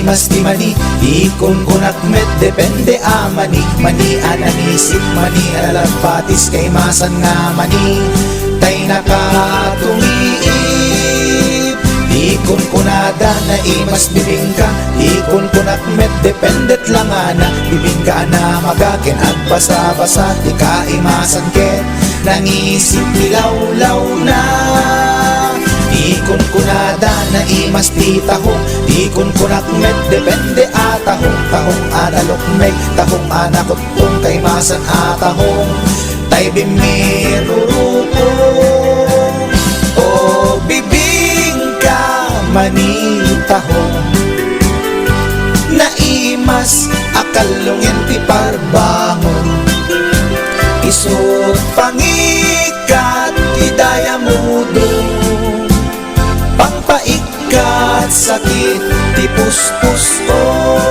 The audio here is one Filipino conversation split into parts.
mas di mani, ikon kunak met depende mani. Mani ananisip, mani alalapatis kay masan nga mani, tay nakatumiip. Ikon kunada na imas bibingka, ikon kunak met dependet lang ana. Bibingka na magakin at basa-basa, di ka imasan ket nangisip nilawlaw na. Ikon kunada na imas ti tahong, ikon kunak met depende atahong. Tahong analok meg, tahong anakotong kay masan atahong, tay bimirurupong. O bibingka manitahong, naimas akalungin ti parbangon. Isut pangikat ti dayamudong, pangpaikat sakit ti puspusong.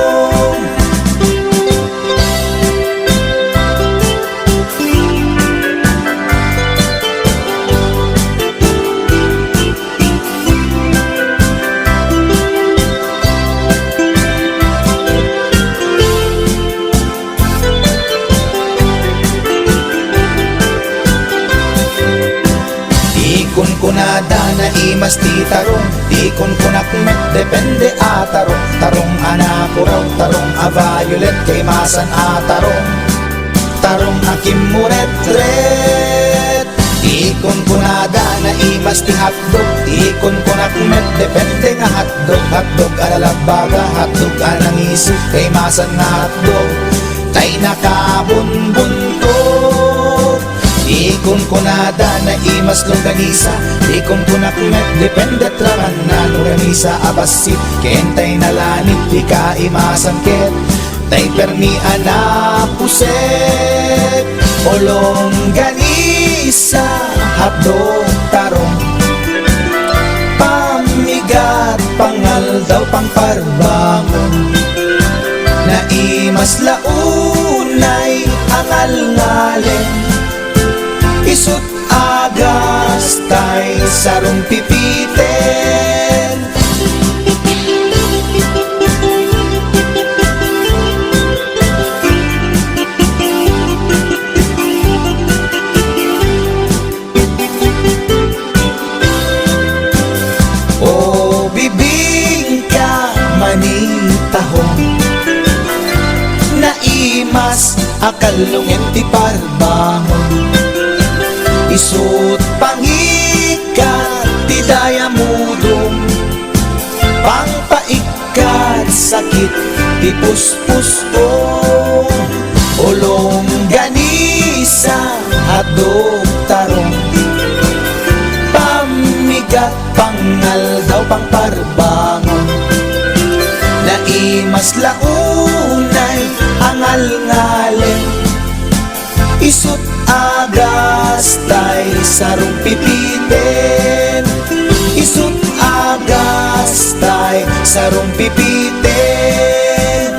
Ikon kunada na imas ti tarong, ikon kunak met depende atarong. Tarong anakuraw, tarong a violet kay masan atarong, tarong akim muret-ret. Ikon kunada na imas ti hotdog, ikon kunak met depende nga hotdog. Hotdog alalabaga, hotdog anangisi kay masan nga hotdog, tay nakabunbunto. Ikon kunada na imas longganisa, ikon kunak met depende traman na longganisa abasit kentay nalanit di ka imasan ket tay permi anapuset. O longganisa hotdog tarong, pamigat pangal daw pangparbangon. Naimas launay angal-ngalen, isut agas tay sarong pipiten. O bibingka manitahong, naimas akalungin ti parbangon. Isut pangikat ti dayamudong, pangpaikat sakit ti puspusong. O longganisa hotdog tarong, pamigat pangal daw pangparbangon. Naimas launay angal-ngalen, isut agas tay sarong pipiten. Isut agas tay sarong pipiten.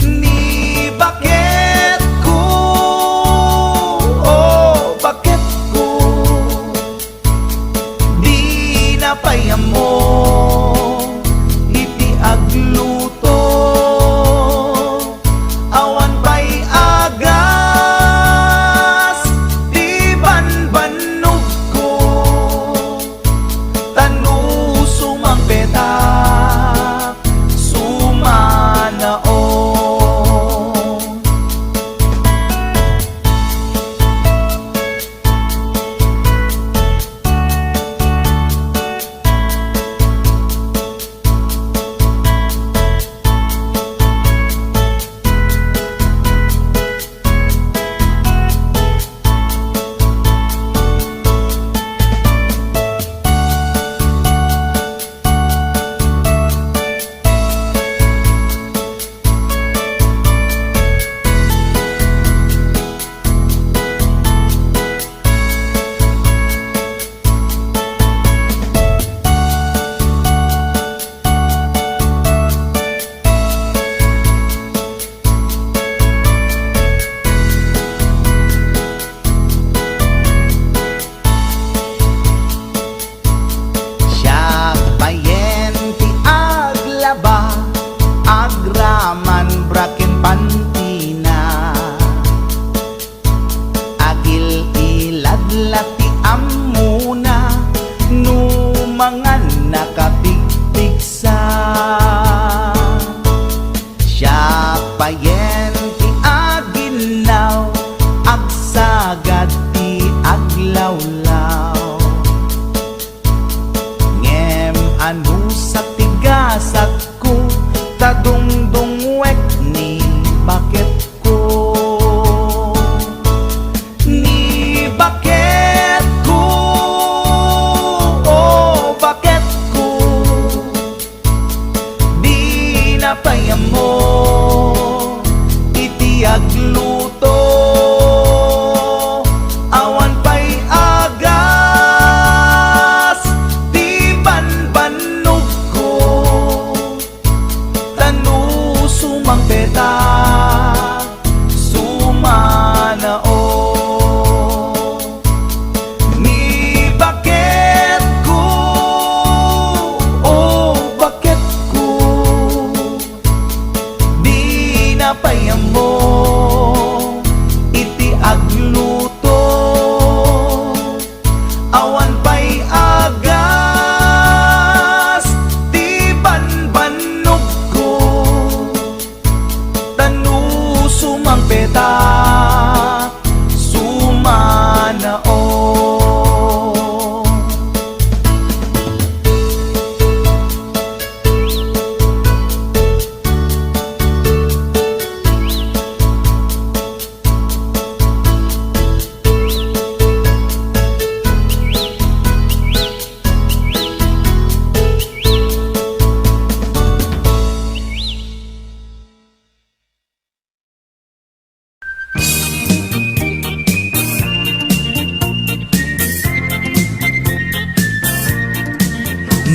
Ni bakit ko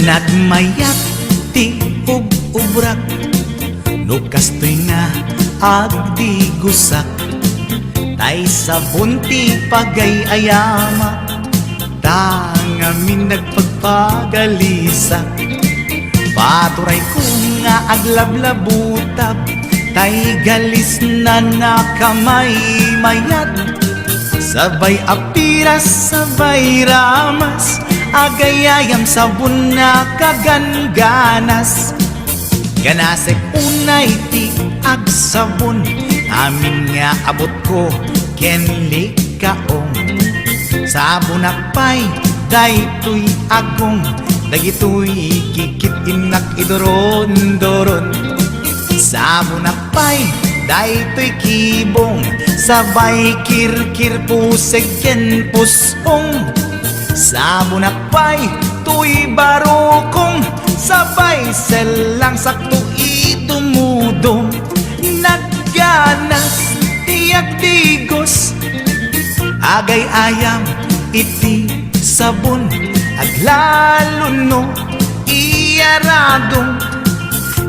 Nagmayat ti ubrak no kastoy nga agdi gusak tay sabon ti pagayayama tangamin nagpagpagalisak paturay ko nga aglablabutab tay galis na nakamay mayat sabay apiras sabay ramas agayayam sabon na kaganganas ganasek unay ti agsabon amin nga abot ko kenli kaong sabon akpay daytoy agong dagitoy kikit inak idoron-doron sabon akpay daytoy kibong sabay kirkir puseg ken pusong sabon akpay tuy barokong sabay selang sakto idumudong nagganas tiyak digos agay ayam iti sabon aglalo no iyaradong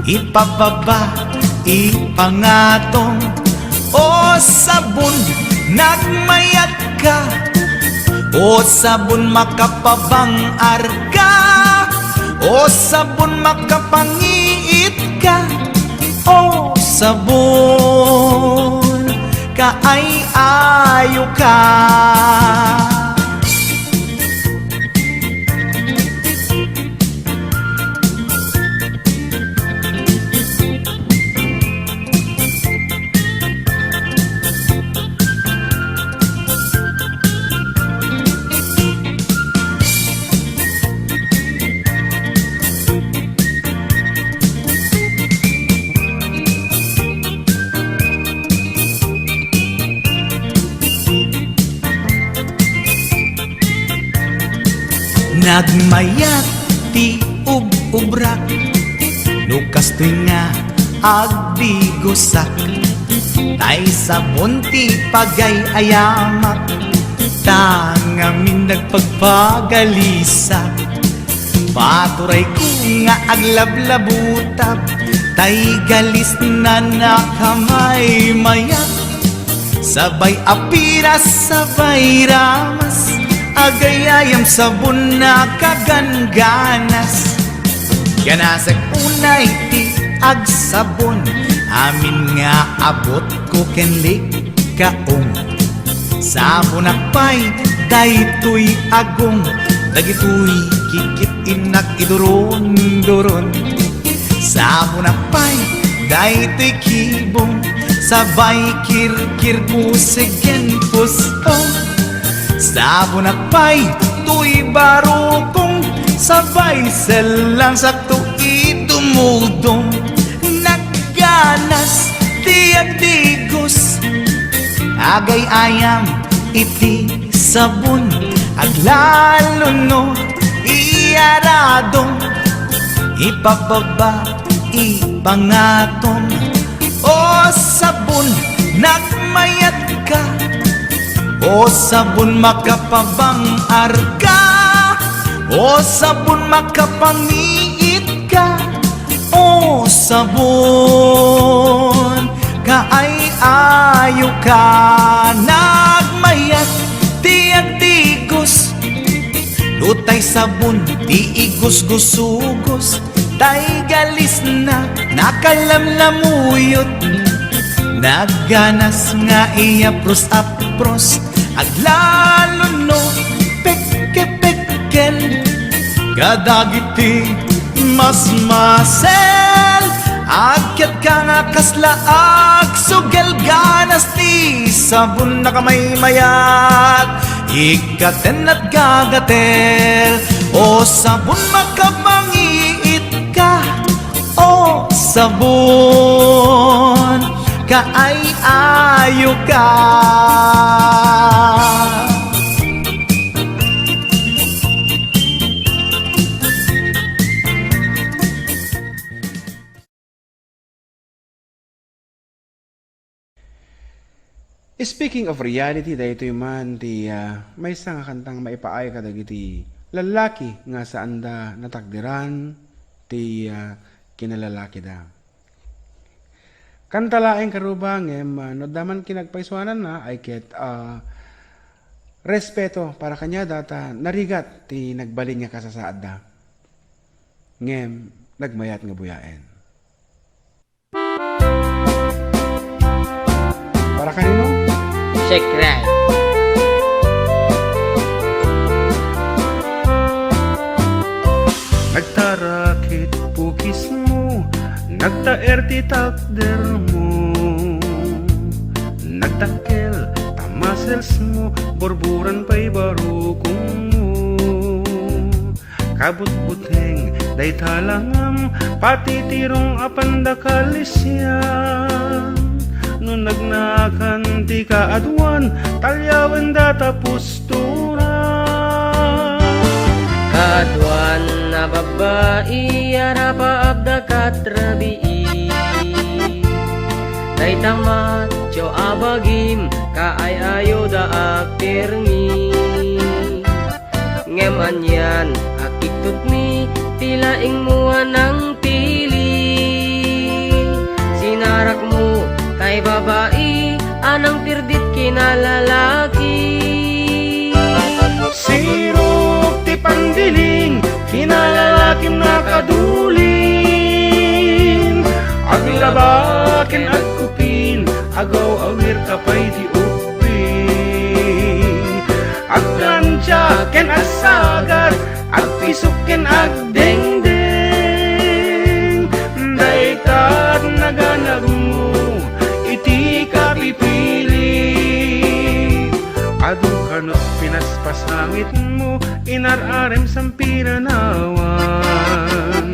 ipababa ipangatong o sabon nagmayat ka o sabon makapabang arka o sabon makapangiit ka o sabon kaay ayo ka nagmayat ti ubrak no kastoy nga agdi gusak tay sabon ti pagay-ayamak tangamin nagpagpagalisak paturay ko nga aglablabutab tay galis na nakamay mayat sabay apiras sabay ramas agayayam sabon na kaganganas ganasag unay ti agsabon amin nga abot ko kenlik kaong sabon akpay daytoy agong dagitoy kikit inak idoron-doron sabon akpay daytoy kibong sabay kirkir puseg ken pusong sabon akpay tuy barokong sabay selang sakto idumudong nagganas tiyak digos agay ayam iti sabon aglalo no iyaradong ipababa ipangatong o sabon nagmayat ka o sabon makapabang arka o sabon makapangiit ka o sabon kaay ayo ka nagmayat tiyak digos lutay sabon ti igos-gusugos tay galis na nakalamlamuyot nagganas nga iapros-apros aglalo no pekke-pekken kadagiti mas-masel agyat ka nga kaslaag sugel ganas ti sabon na kamay mayat ikaten at gagatel o sabon makapangiit ka o sabon kaay ayo ka Speaking of reality, dahito man ti may isang kantang maipaayo ka dagiti lalaki nga saan da natakdiran ti kinalalaki da. Kantalaeng karubang no daman kinagpaiswanan na ay ket respeto para kanya data narigat ti nagbalin nga kasasaad da. Ngem nagmayat nga buyaen. Para kanino? Secret. Nagtarakit pukis mo, nagtaer ti takder mo, nagtakkel tamasels mo, borburan pa'y barukong mo. Kabut-buteng day talangam, pati tirong apanda kalisyan. No nagnakan ti kaadwan, talyawan data pusturan. Kaduan na babae, arapa abda katrabii. Day tamat, jo abagim, kaay ayo da akirmi. Ngeman yan, akitut mi, tilaing mua ng pili. Sinarak mo, kay babae, anang tirdit kinalalaki. Sirok ti pandiling, kinalalakim nakaduling. Aglabakin agkupin, agaw awir kapay di uping. Agkansya ken asagat, agpisok ken agdengdeng. Daytat naganag mo, iti kapipili. Adu kanot pinaspasangit mo, inararem sampiranawan.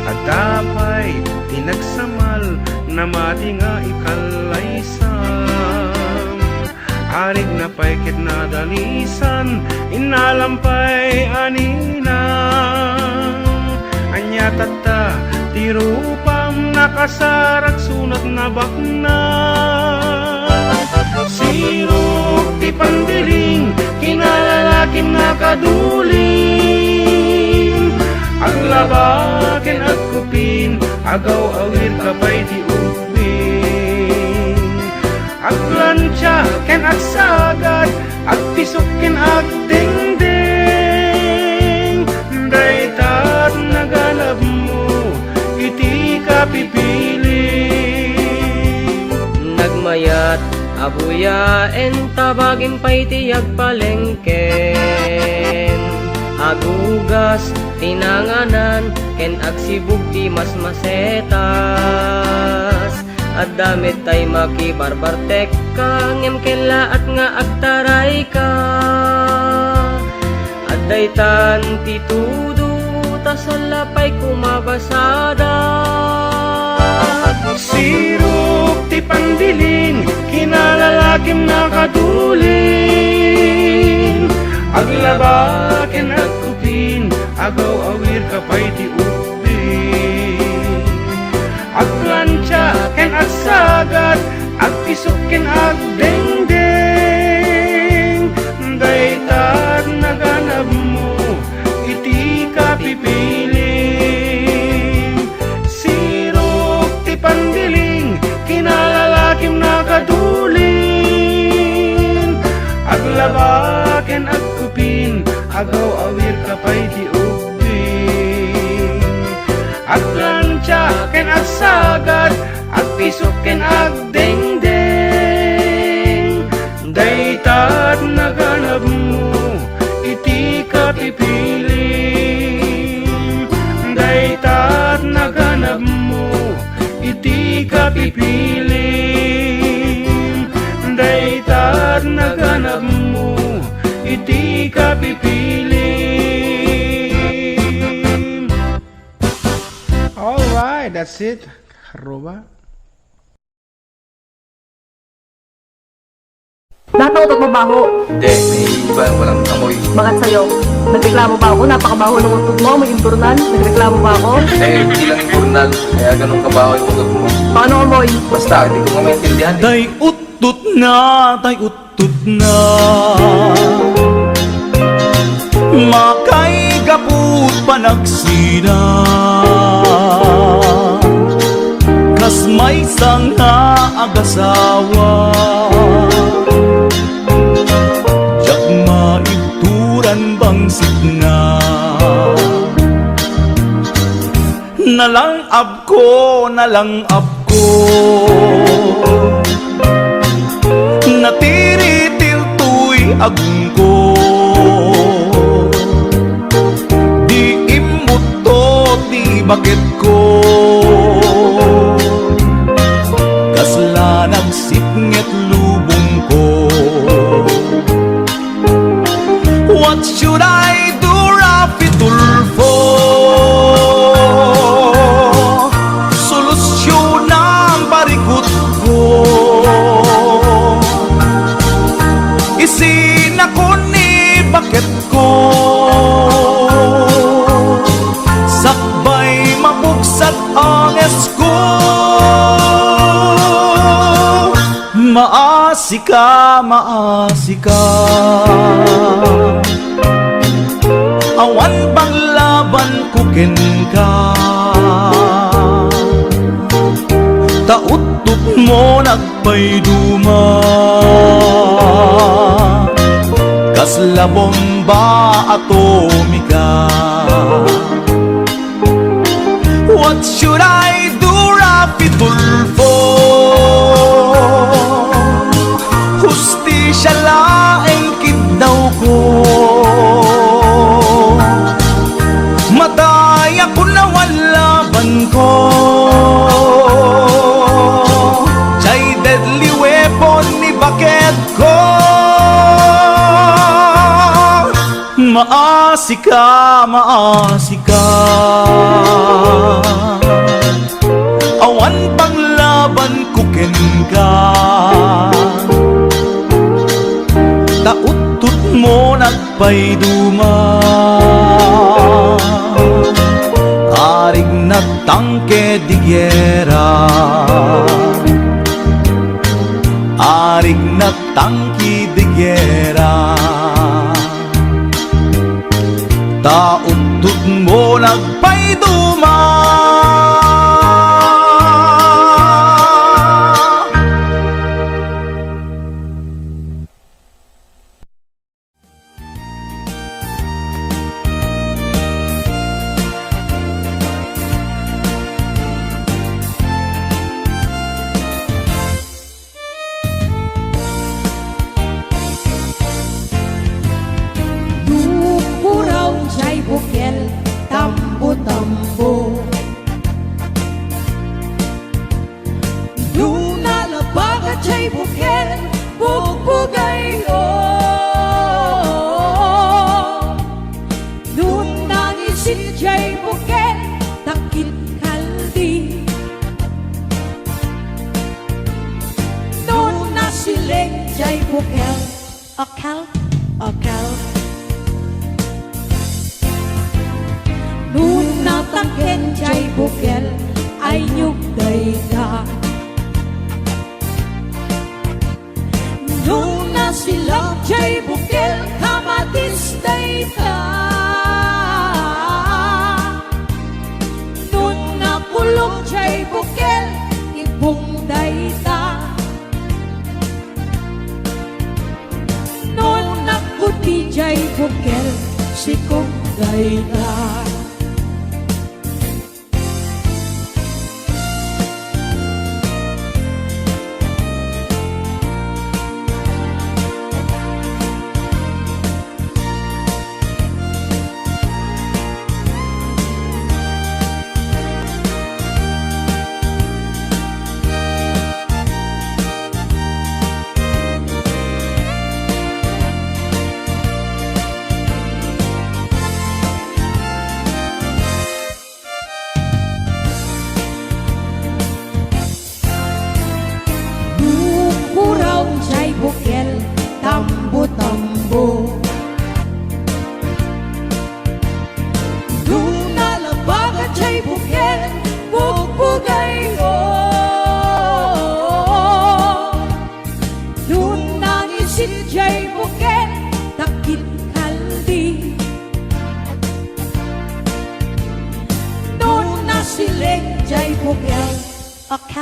At tapay tinagsamal, na mati nga ikalaysam. Arig na paikit na dalisan, inalampay anina. Anya tata, tirupam nakasarag sunat na bakna. Sirok ti pandiling, kinalalakim nakaduling. Aglabaken agkupin, agaw awir kapay di uping. Aglansya ken agsagat, agpisok ken agdengdeng. Daytat naganap mo, iti kapipili. Nagmayat abuyaen, tabagin pa'y tiyag palengken. Agugas tinanganan, ken agsibug ti mas masetas. At damit tay makibarbartek ka, ngem ken laat nga agtaray ka. At daytan ti tudo, tasalapay kumabasada. Sirok ti pandiling, kinalalakim nakaduling. Aglabaken agkupin, agaw awir kapay ti uping. Aglansya ken agsagat, agpisok ken agdengdeng. Daytat naganap mo, iti kapipiling. Sirok ti pandiling, kinalalakim nakaduling. Aglabaken agkupin, agaw awir kapay di uping. Aglansya ken agsagat, agpisok ken agdengdeng. Daytat naganap mo, iti kapipiling. Daytat naganap mo, iti kapipiling. Daytat naganap mo, iti kapipiling. Alright, that's it. Karuba. Lahat ng utot mo baho. Hindi, may iba walang amoy. Bakit sa'yo? Nagreklamo ba ako? Napakabaho ng utot mo, may impurnan. Nagreklamo ba ako? Eh, hindi lang importanal. Kaya ganun kabaho yung utot mo. Paano amoy? Basta, hindi ko nga maintindihan eh. Tay utut na, tay utut na. Makay kaput panagsina, kas may sanga agasawa, jak maituran bangsit na. Nalangab ko, natiritil tuy agung ko, di imutot di bakit ko, kasla nagsipnget lubong ko. What should I do, Rafi Tulfo? Solusyon ang barikot ko, isin ako ni bakit ko, sakbay mabugsat ang esko. Maasika, awan bang laban kukin ka, tautot mo nagpayduma, kas la bomba atomika. What should I do, Rafi Tulfo? Hustisya laeng kidnaw ko, madaya ko na walaban ko, jay deadly weapon ni bakit ko. Maasika, awan pang laban kukin ka, tautot mo nagpayduma, arig na tangke di gyera, arig na tangki di gyera, tautot mo nagpayduma.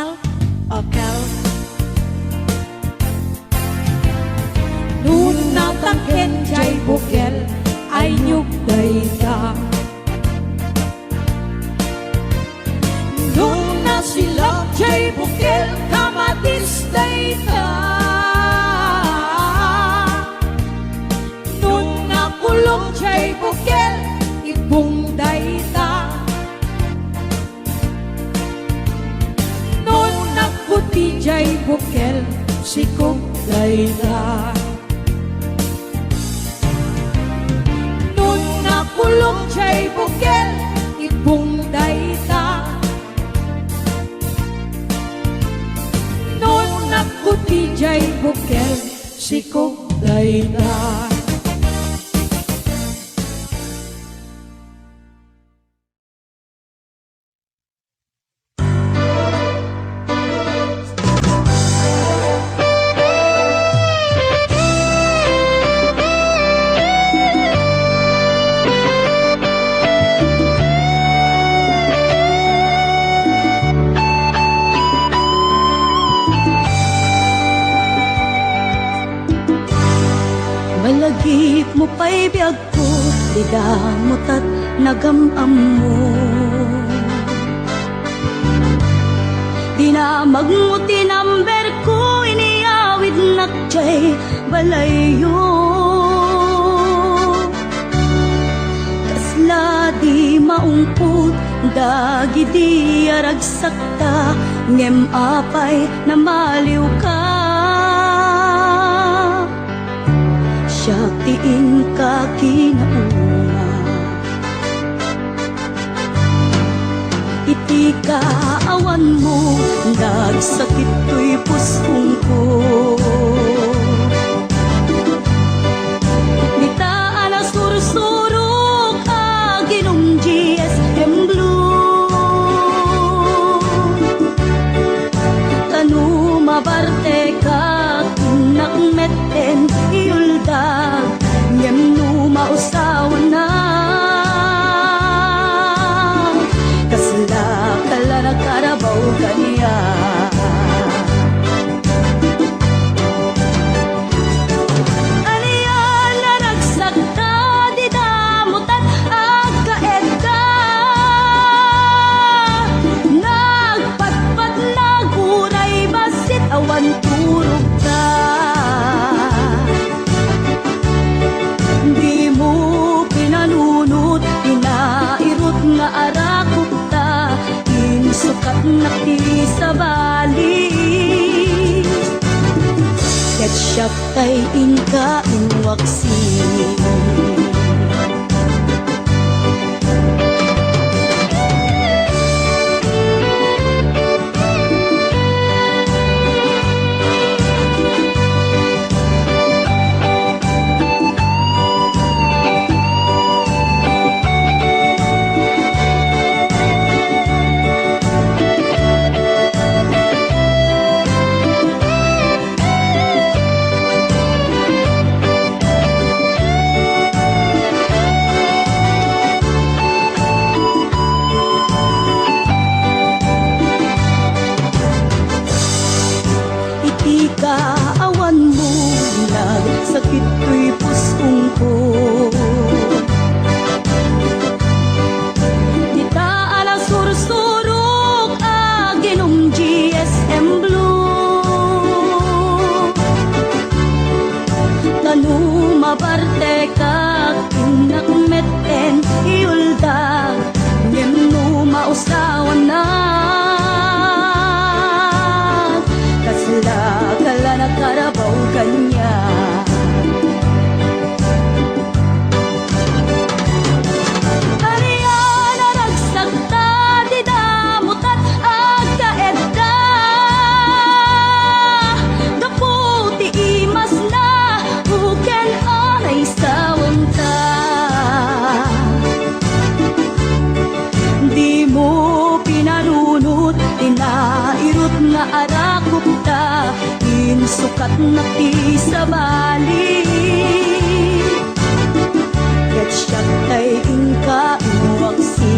Kel, oh Kel. Nung natangken jay bukel ay nyug dayta. Nung nasilak jay bukel kamatis dayta. Nung nakulong jay bukel ibong dayta. Nung nagputi jay bukel sikog dayta. Kulong jay bukel ibong dayta. Non nakuti jay bukel sikog dayta. Malagip mo pa'y biyag ko, di damot at nagamam mo. Dinamag mo tinamber ko, iniawid nakjay balayo. Kasla di maungput, dagi di aragsakta, ngem apay na maliw ka. Siyatiin ka kinauna. Iti kaawan mo, nagsakit to'y pusong ko. Nitaan na sursurok, aginong GSM Blue. Tanu mabarte ka, nakmeten iuldag, ngem numausawan na. Kasla kala na karabaw kaniya. Aniyan na nagsagta, di damutan agkaedda. Nagpatpat naguray basit awan turog ka. Di mo pinanunot, pinairot nga arakot ta, insukat na ti sa bali. Ketchup tay inka inwaksi. Kaawan mo, nagsakit to'y pusong ko. Ditaan ang sursurok, aginong GSM Blue. Tanu mabarte ka, kinakmeten iuldag, ngem numausawan na. Kasla kala na karabaw kanya. Ariyan na nagsagta, di damutan agkaedda. Daputi imas na, buken anay sawang ta. Di mo pinanunot, tinairot nga arakot ta, insukat na ti sa bali. Ketchup tay inka inwaksi.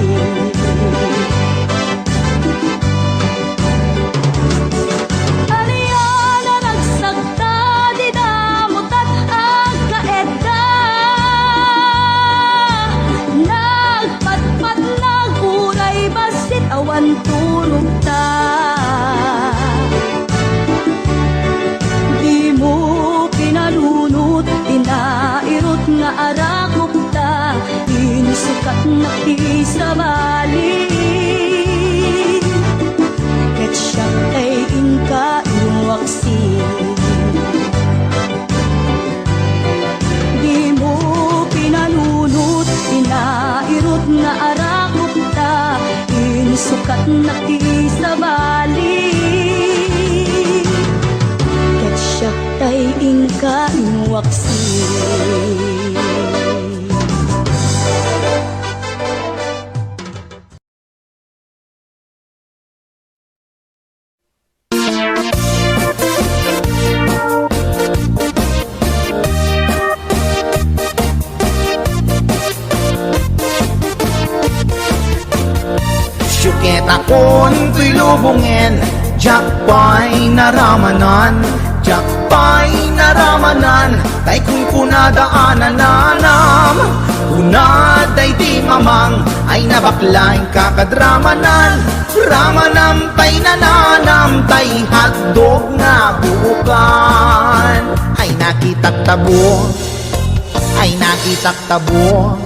kanuaksi. Syuket akon ko'y lubungin, jakpay naramanan, jakpay naramanan, tay kung kunadaanan nanam, kunaday di mamang, ay nabaklaing kakadramanan, ramanam tay nananam, tay hotdog na bukan, ay nakitak tabo, ay nakitak tabo,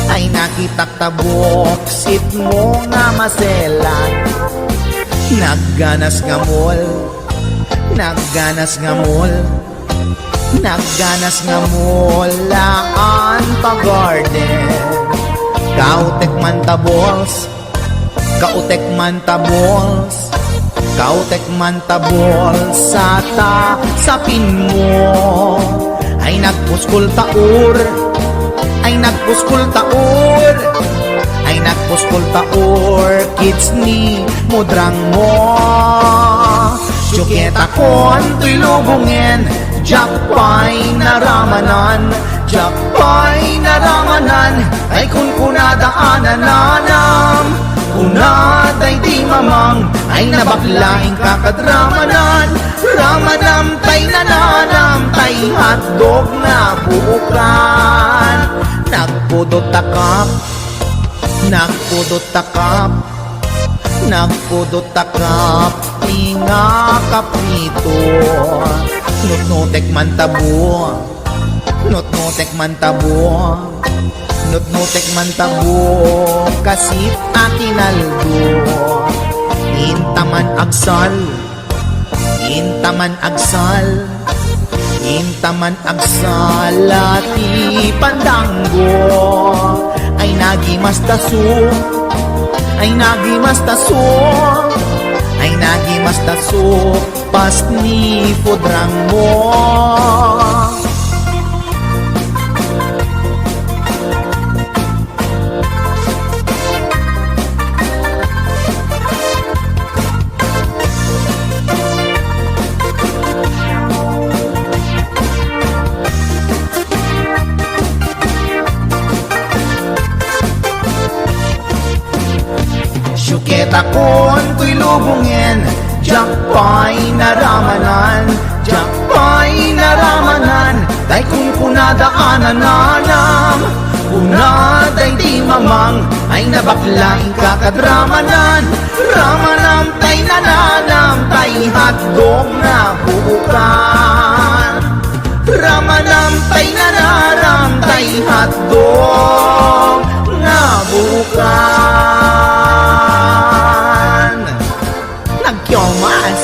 ay nakitak tabok, sit mo nga maselan. Nagganas nga mol, nagganas nga mol, nagganas nga mol, laan pa garden. Kautek man tabols, kautek man tabols, kautek man tabols, sapin mo, ay nagpuskol taur, ay nagpuskol taur, ay nagpuskol taur, kids ni mudrang mo. Syuket akon to'y lubungin, jakpay naramanan, jakpay naramanan, ay kun kunadaanan nanam, kunaday di mamang, ay nabaklaing kakadramanan, ramanam tay nananam, tay hotdog na bukan. Nagpudot takap, nagpudot takap, nagpudot takap, tinga kaprito, nutnutek man tabo, nutnutek man tabo, nutnutek man tabo, kasit akinaldo, intaman agsal, intaman agsal, intaman agsalati pandanggo, ay nagimastaso, ay nagimastaso, ay nagimastaso, pas ni pudrang mo. Syuket akon ko'y lubungin, jakpay naramanan, jakpay naramanan, tay kung kunadaanan nanam, kunaday di mamang, ay nabaklaing kakadramanan, ramanam tay nananam, tay hotdog na bukan, ramanam tay nananam, tay hotdog na bukan. Nagkyomas.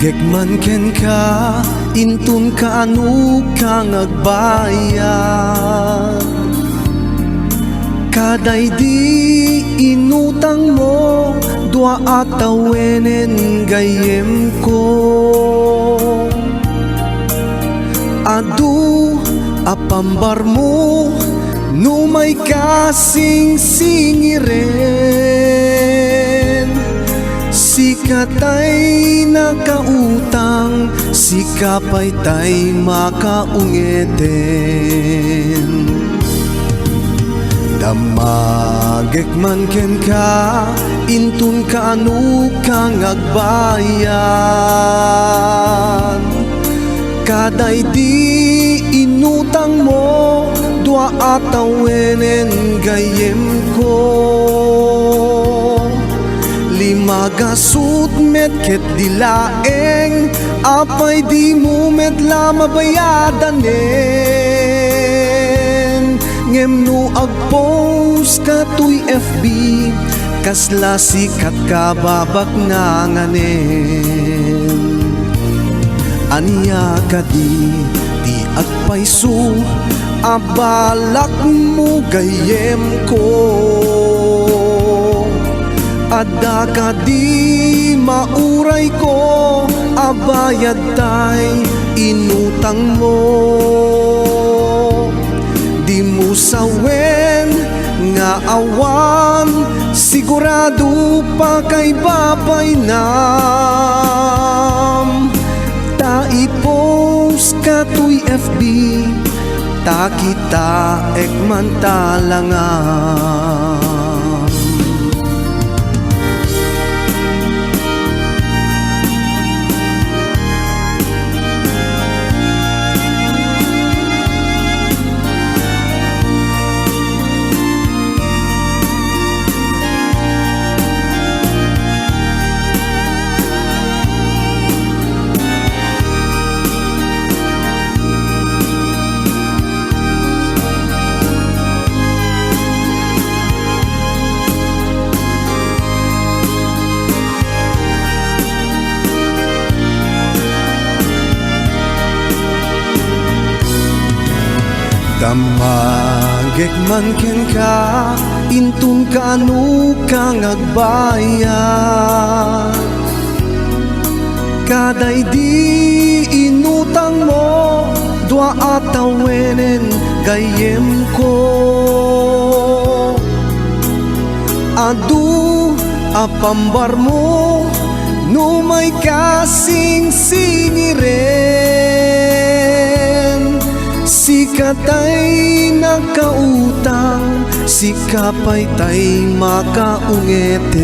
Gekman ken ka, intun ka anu kang agbayad. Kaday di inutang mo, dua atawenen gayem ko. Adu apambar mo, numay kasing singiren. Sikatay nakautang, sikapay tay makaungeten. Damagek man ken ka, intun ka anu kang agbayan. Kaday di inutang mo, dua atawenen gayem ko. Limagasut met ket dilaeng apay di mo met la mabayadanen. Ngem no agpost ka tuy FB kasla sikat ka babak nanganen. Anya ka di agpayso abalak mo gayem ko. Adda ka di mauray ko abayad tay inutang mo. Di mo sawen nga awan sigurado pa kay babay nam. Ta i-post ka tuy FB ta kita ekman talangan. Damagek man ken ka intun kanu kang agbayad. Kaday di inutang mo dua atawenen gayem ko. Adu apambar mo no may kasing singiren. Sikatay nakautang, sikapay tay makaungeten.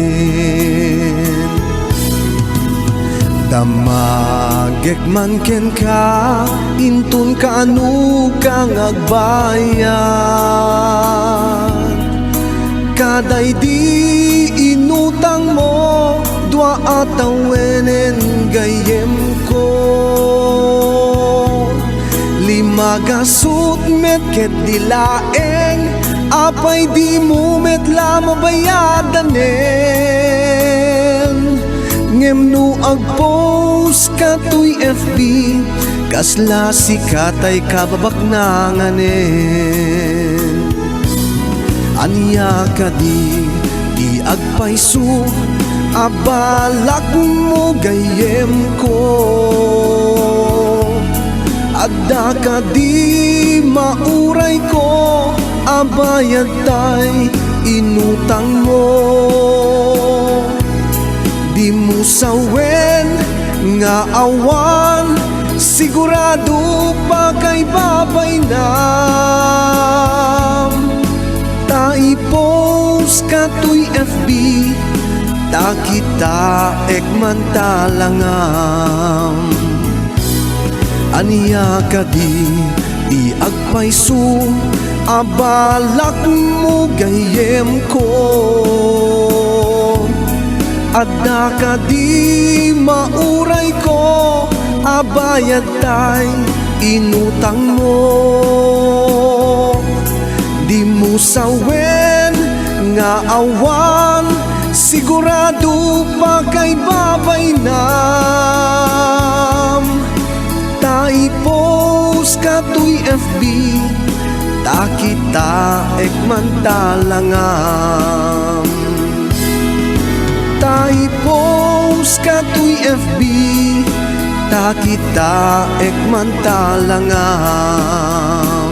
Damagek man ken ka intun kaanu kang agbayad. Kaday di inutang mo dua atawenen gayem ko. Limagasut met ket dilaeng apay di mo met la mabayadanen. Ngem no agpost ka tuy FB kasla sikatay kababak nanganen. Anya ka di agpayso abalak mo gayem ko. Adda ka di mauray ko abayad tay inutang mo. Di mo sawen nga awan sigurado pa kay babay nam. Ta i-post ka tuy FB ta kita ekman talangam. Aniya ka di agpayso abalak mo gayem ko. Adda ka di mauray ko abayad tay inutang mo. Di mo sawen nga awan sigurado pa kay babay nam. Ta i-post ka tuy FB ta kita ekman talangam. Ta i-post ka tuy FB ta kita ekman talangam.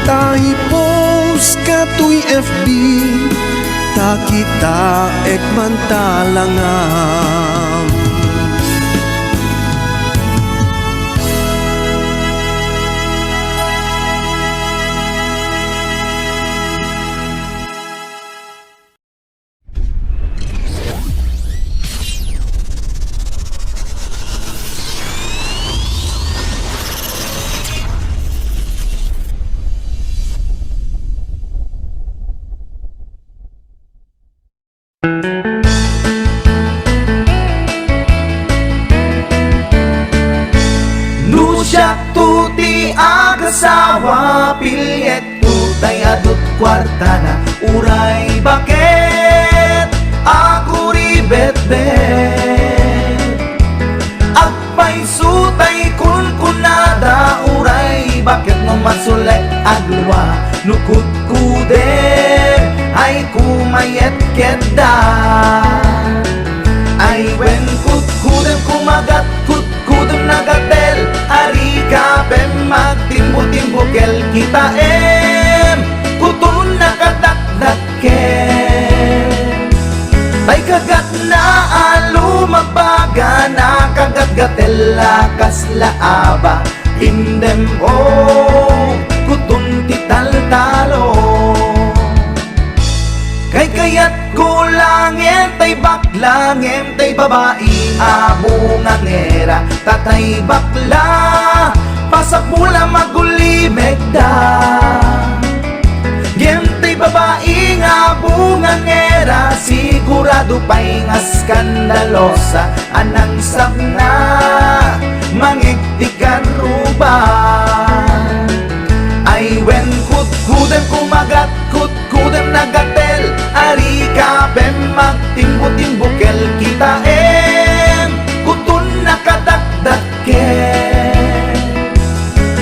Ta i-post ka tuy FB ta kita ekman talangam. siya tuti agasawa pilyet tutay adut kwarta na uray bakit ako ribet-bet agpay sutay kun kunada uray bakit no masulay agluwa nukut kude ay kumayet keda ay wen kut kudem kumagat kut kudem nagatel ari ka pem magtimbo-timbo kel kita kutun nakadakdak kel tay kagat na alu magbaga na kagat gatel lakas laaba indem kutun tital talo kay kayat kulangin tay baklangin tay babae abungang era tatay bakla pasak mula magulimeg da tay babae abungang era sigurado pa'y nga skandalosa anang sabna mangiktikan ruban ay wen kut-kudem kumagat kut-kudem nagatel ari ka pem magtimbo-timbo kel kita kutun nakadakdak kel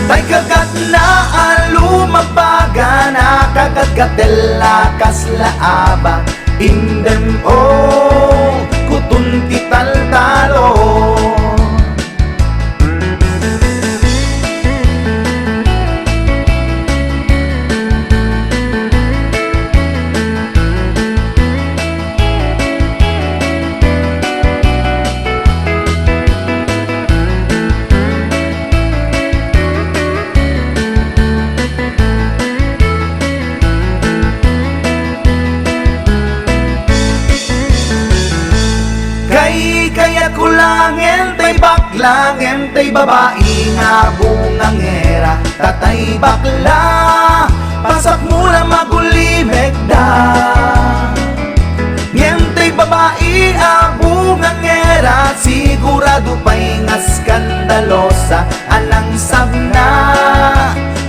tay kagat na alu magbaga na kagat gatel lakas laaba indem kutun tital talo kaya kulangin tay baklangin tay babae nga bungang era tatay bakla pasak mula magulimeg da tay babae abungang era sigurado pa'y nga skandalosa anang sabna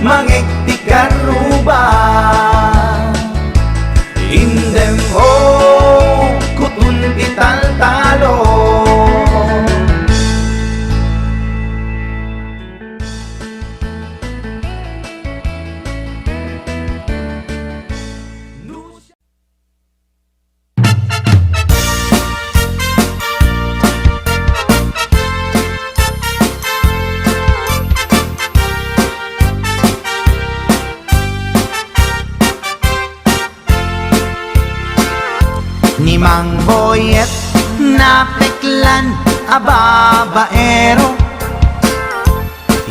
mangiktikan ruba indem kutun tital talo ni Mang Boyet na peklan ababaero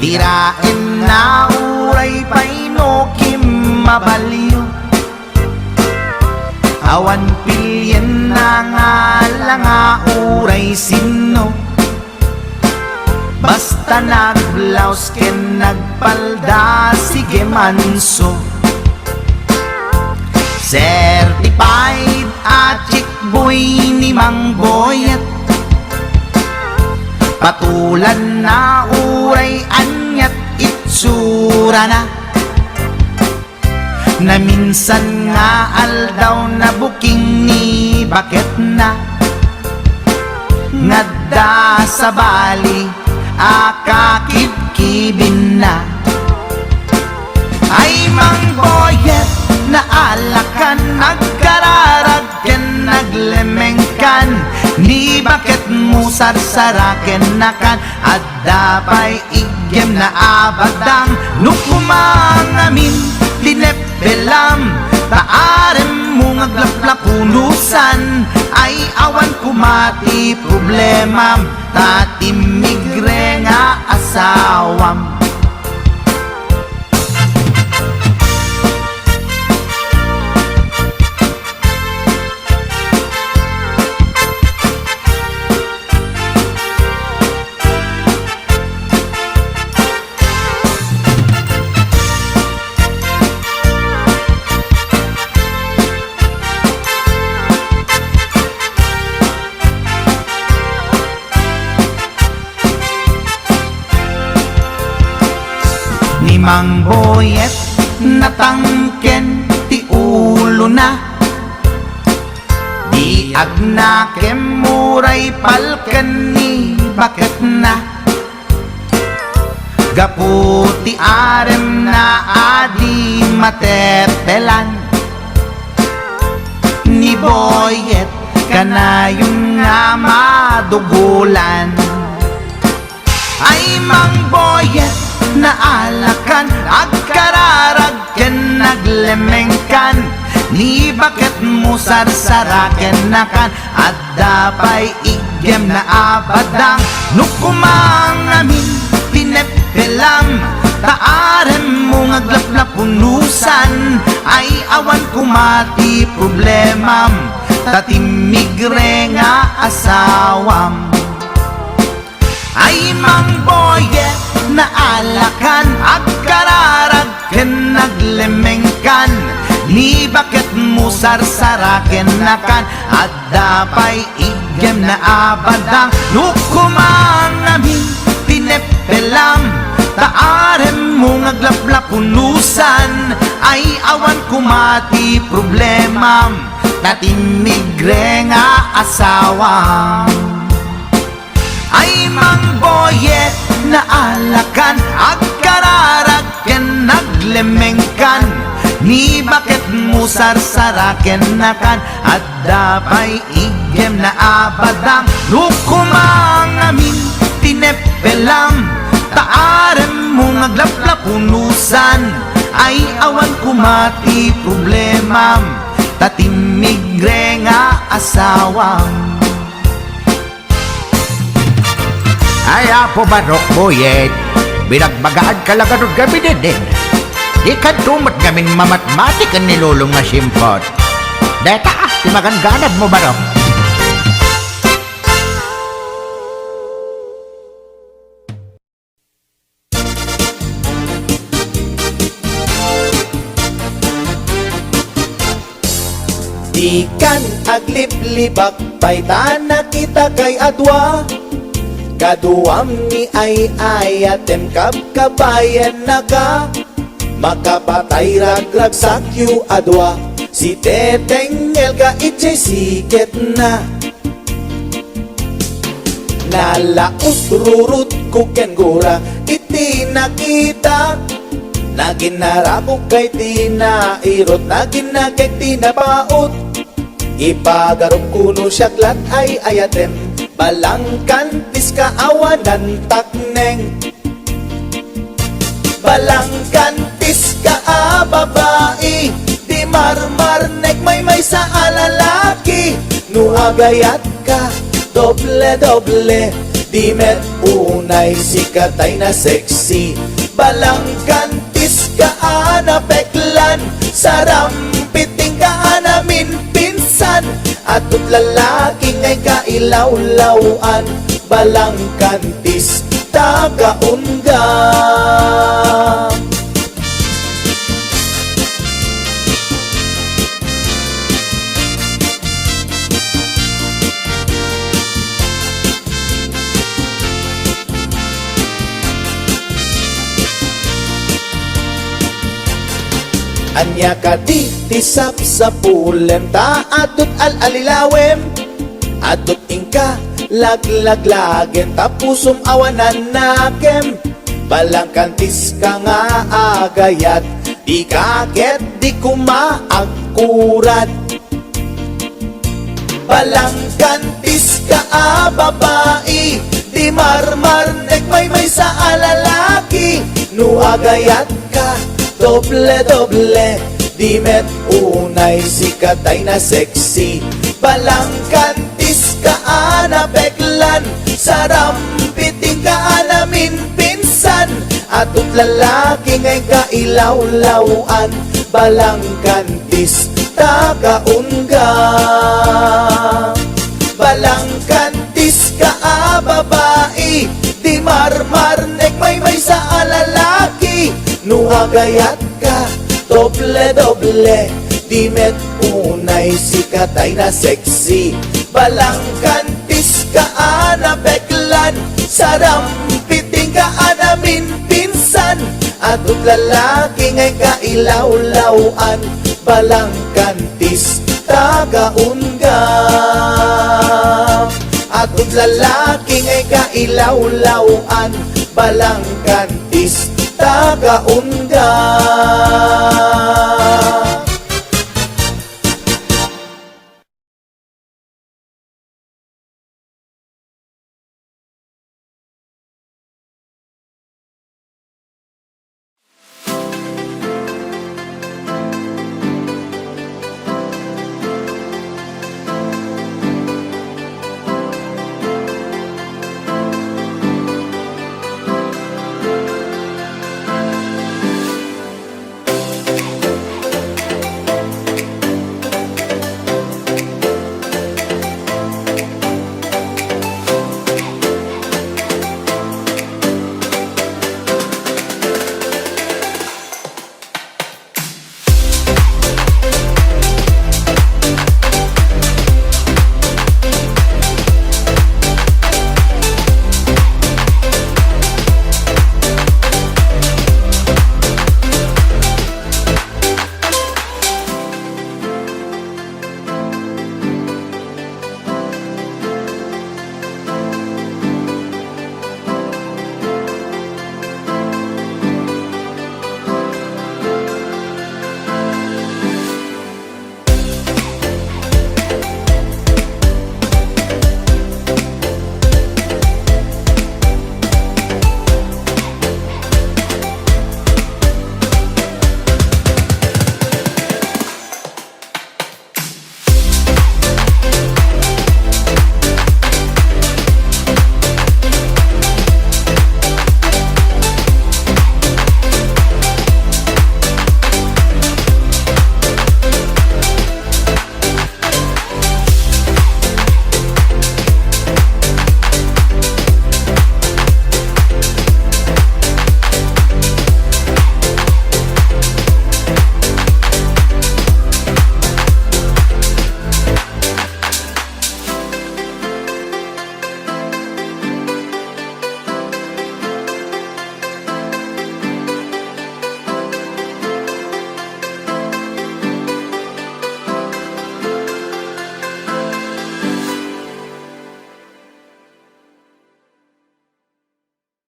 tirain na uray paino kim mabaliw awan pilyen na nga langa uray sino basta nagblaus ken nagpalda sige manso certified at chick boy ni Mang Boyet patulan na uray anyat itsura na minsan nga aldaw na buking ni bakit na ngadda sa bali akakibkibin na ay Mang Boyet na alakan nagkararag ken naglemengkan ni bakit mo sarsaraken nakan at dapay igyem na abadang nukumangamin linepelam taarem mo ngaglaplakunusan ay awan kumati problemam tatimigre nga asawam Mang boyet natangken ti ulo na, di agnakem muray palken ni bakit na. Gaputi arem na adi matetelan, ni boyet kanayong nga madugulan. Ay mang boyet na alakan, agkararag ken naglemengkan, ni bakit mo sarsaraken nakan, at dapay igem na abadang nukumang amin pinepelam. Taarem mo ngaglaplapunusan, ay awan kumati problemam, tatimigre nga asawam. Ay mang boyet na alakan, agkararag ken naglemengkan, ni bakit mo sarsaraken nakan, at dapay igem na abadang nukumang amin tinepelam. Taarem mo ngaglaplapunusan, ay awan kumati problemam, tatimigre nga asawam. Ay mang boyet na alakan, agkararag ken naglemengkan, ni bakit mo sarsaraken nakan, at dapay igem na abadang nukumang amin tinepelam. Taarem mo ngaglaplapunusan, ay awan kumati problemam, tatimigre nga asawam. Ay apo barok boyet, binagbagaan ka lang anong gabi din. Di ka tumat gamin mamatmatik ang nilulong nga simpot. Deta, timagan-ganad mo barok. Ikan agliplibak paitana kita kay adwa, kaduam ni ay ayatem kabkabayan na ka, makapatay ragrag sakyu adwa, si tetengel ka itchay siket na. Nalaus rurut kuken gura iti nakita, naginarabok kay tinairot, naginagay tinapaot, ipagarong kuno syaklat ay ayatem, balangkantis kaawanan takneng. Balangkantis ka babae, di marmarnek may sa alalaki, nuagayat ka doble-doble, di met unay sikatay na sexy. Balangkantis ka anapeklan, sarampiting ka anamin pinsan, atut lalaki ngay kailawlawan, balangkantis tagaunga. Anya ka di tisap sa pulem, ta adut al-alilawem, adut ingka laglagen, tapusum awanan nakem. Balangkantis ka nga agayat, di kaget di kumaagkurat. Balangkantis ka babae, di marmarnek may sa alalaki, nuagayat ka doble-doble, di met unay sikatay na sexy. Balangkantis ka anapeklan, sarampiting ka anamin pinsan, atut lalaki ngay kailawlawan, balangkantis tagaunga. Balangkantis ka babae, di marmarnek may sa alalaki, nuagayat ka doble-doble, di met unay sikatay na sexy. Balangkantis ka anapeklan, sarampiting ka anamin pinsan, Atut lalaki ngay kailaw-lawan, balang kantis tagaunggam. Atut lalaki ngay kailaw-lawan, balang kantis tagaunggam.